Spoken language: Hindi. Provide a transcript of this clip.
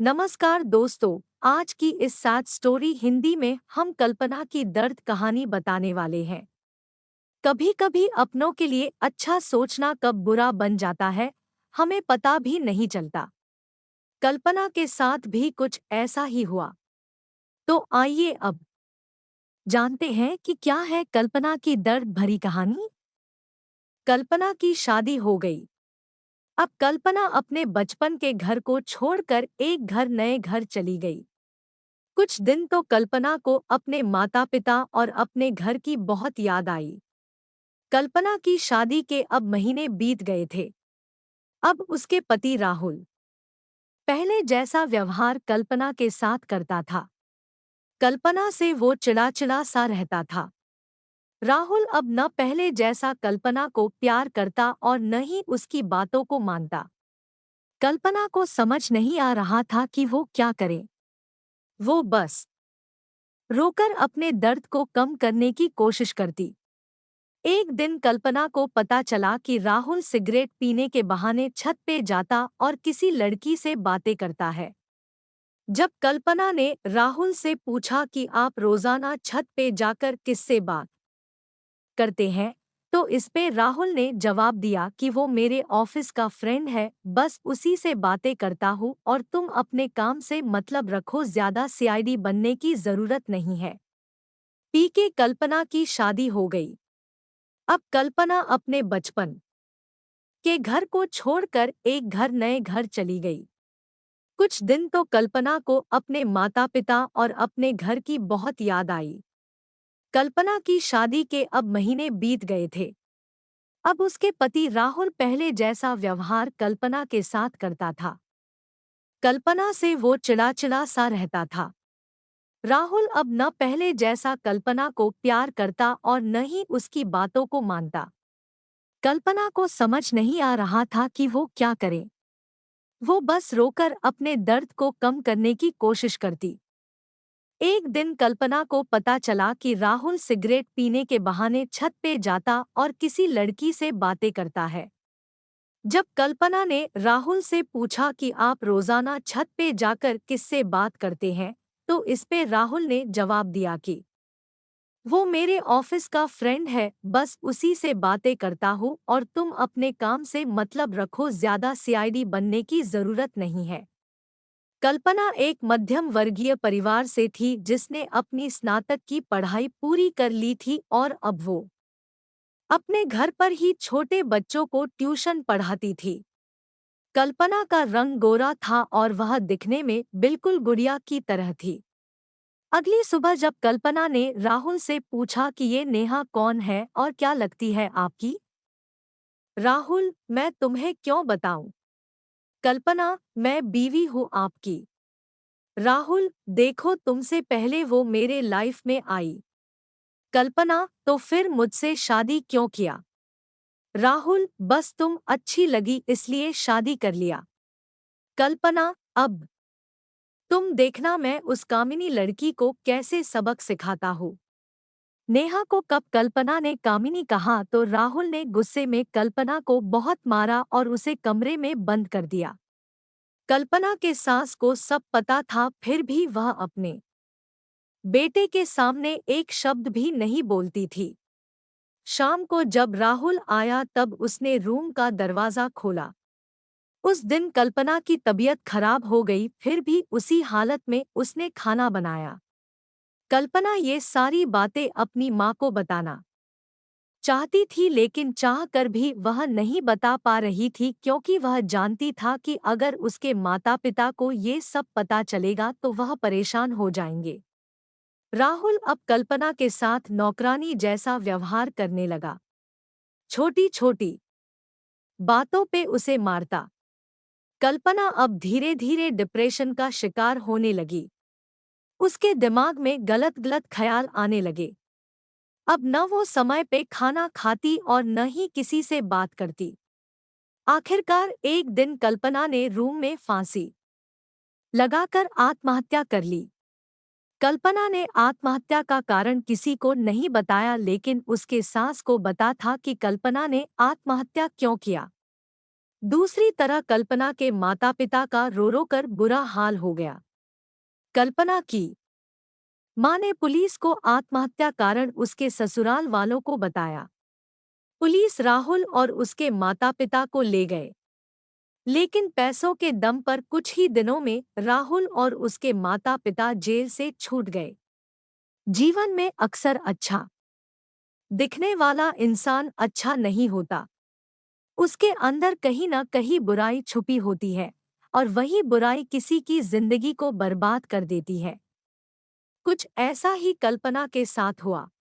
नमस्कार दोस्तों। आज की इस सैड स्टोरी हिंदी में हम कल्पना की दर्द कहानी बताने वाले हैं। कभी कभी अपनों के लिए अच्छा सोचना कब बुरा बन जाता है, हमें पता भी नहीं चलता। कल्पना के साथ भी कुछ ऐसा ही हुआ। तो आइए अब जानते हैं कि क्या है कल्पना की दर्द भरी कहानी। कल्पना की शादी हो गई। अब कल्पना अपने बचपन के घर को छोड़कर एक नए घर चली गई। कुछ दिन तो कल्पना को अपने माता पिता और अपने घर की बहुत याद आई। कल्पना की शादी के अब महीने बीत गए थे। अब उसके पति राहुल पहले जैसा व्यवहार कल्पना के साथ करता था। कल्पना से वो चिड़ा सा रहता था। राहुल अब न पहले जैसा कल्पना को प्यार करता और न ही उसकी बातों को मानता। कल्पना को समझ नहीं आ रहा था कि वो क्या करे। वो बस रोकर अपने दर्द को कम करने की कोशिश करती। एक दिन कल्पना को पता चला कि राहुल सिगरेट पीने के बहाने छत पे जाता और किसी लड़की से बातें करता है। जब कल्पना ने राहुल से पूछा कि आप रोजाना छत पे जाकर किससे बात करते हैं, तो इस पे राहुल ने जवाब दिया कि वो मेरे ऑफिस का फ्रेंड है, बस उसी से बातें करता हूँ और तुम अपने काम से मतलब रखो, ज्यादा सीआईडी बनने की जरूरत नहीं है। पी के कल्पना की शादी हो गई। अब कल्पना अपने बचपन के घर को छोड़कर एक नए घर चली गई। कुछ दिन तो कल्पना को अपने माता पिता और अपने घर की बहुत याद आई। कल्पना की शादी के अब महीने बीत गए थे। अब उसके पति राहुल पहले जैसा व्यवहार कल्पना के साथ करता था। कल्पना से वो चिड़ा सा रहता था। राहुल अब न पहले जैसा कल्पना को प्यार करता और न ही उसकी बातों को मानता। कल्पना को समझ नहीं आ रहा था कि वो क्या करे। वो बस रोकर अपने दर्द को कम करने की कोशिश करती। एक दिन कल्पना को पता चला कि राहुल सिगरेट पीने के बहाने छत पे जाता और किसी लड़की से बातें करता है। जब कल्पना ने राहुल से पूछा कि आप रोजाना छत पे जाकर किससे बात करते हैं, तो इस पे राहुल ने जवाब दिया कि वो मेरे ऑफिस का फ्रेंड है, बस उसी से बातें करता हूँ और तुम अपने काम से मतलब रखो, ज्यादा सीआईडी बनने की जरूरत नहीं है। कल्पना एक मध्यम वर्गीय परिवार से थी जिसने अपनी स्नातक की पढ़ाई पूरी कर ली थी और अब वो अपने घर पर ही छोटे बच्चों को ट्यूशन पढ़ाती थी। कल्पना का रंग गोरा था और वह दिखने में बिल्कुल गुड़िया की तरह थी। अगली सुबह जब कल्पना ने राहुल से पूछा कि ये नेहा कौन है और क्या लगती है आपकी। राहुल, मैं तुम्हें क्यों बताऊं। कल्पना, मैं बीवी हूँ आपकी। राहुल, देखो तुमसे पहले वो मेरे लाइफ में आई। कल्पना, तो फिर मुझसे शादी क्यों किया। राहुल, बस तुम अच्छी लगी इसलिए शादी कर लिया। कल्पना, अब तुम देखना मैं उस कामिनी लड़की को कैसे सबक सिखाता हूँ। नेहा को कब कल्पना ने कामिनी कहा तो राहुल ने गुस्से में कल्पना को बहुत मारा और उसे कमरे में बंद कर दिया। कल्पना के सास को सब पता था, फिर भी वह अपने बेटे के सामने एक शब्द भी नहीं बोलती थी। शाम को जब राहुल आया तब उसने रूम का दरवाजा खोला। उस दिन कल्पना की तबीयत खराब हो गई, फिर भी उसी हालत में उसने खाना बनाया। कल्पना ये सारी बातें अपनी माँ को बताना चाहती थी, लेकिन चाह कर भी वह नहीं बता पा रही थी क्योंकि वह जानती था कि अगर उसके माता पिता को ये सब पता चलेगा तो वह परेशान हो जाएंगे। राहुल अब कल्पना के साथ नौकरानी जैसा व्यवहार करने लगा। छोटी छोटी बातों पे उसे मारता। कल्पना अब धीरे धीरे डिप्रेशन का शिकार होने लगी। उसके दिमाग में गलत गलत ख्याल आने लगे। अब न वो समय पे खाना खाती और न ही किसी से बात करती। आखिरकार एक दिन कल्पना ने रूम में फांसी लगाकर आत्महत्या कर ली। कल्पना ने आत्महत्या का कारण किसी को नहीं बताया, लेकिन उसके सास को बता था कि कल्पना ने आत्महत्या क्यों किया। दूसरी तरह कल्पना के माता पिता का रो रो कर बुरा हाल हो गया। कल्पना की मां ने पुलिस को आत्महत्या कारण उसके ससुराल वालों को बताया। पुलिस राहुल और उसके माता पिता को ले गए, लेकिन पैसों के दम पर कुछ ही दिनों में राहुल और उसके माता पिता जेल से छूट गए। जीवन में अक्सर अच्छा दिखने वाला इंसान अच्छा नहीं होता। उसके अंदर कहीं न कहीं बुराई छुपी होती है, और वही बुराई किसी की जिंदगी को बर्बाद कर देती है। कुछ ऐसा ही कल्पना के साथ हुआ।